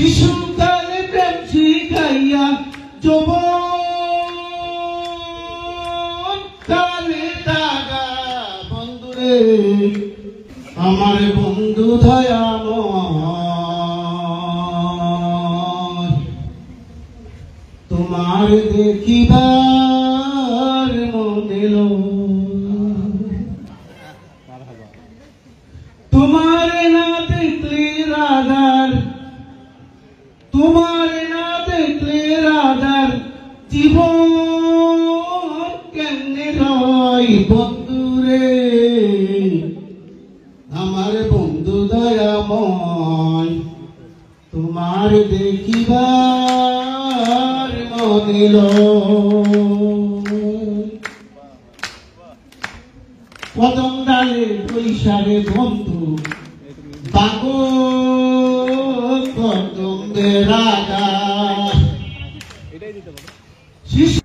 শিশুকালে প্রেম শিখাইয়া যৌবন কালে দাগা বন্ধুরে আমার বন্ধু দয়াময় তোমার দেখিবার মনে তোমার না দেখলে রাধার তোমার না দেখলে রাধার জীবন কেমনে হয় বন্ধুরে আমার বন্ধু দয়াময় তোমার দেখিবার মনে কদম ডালে বৈশারে বন্ধু বাগো কদম রাগা শিশু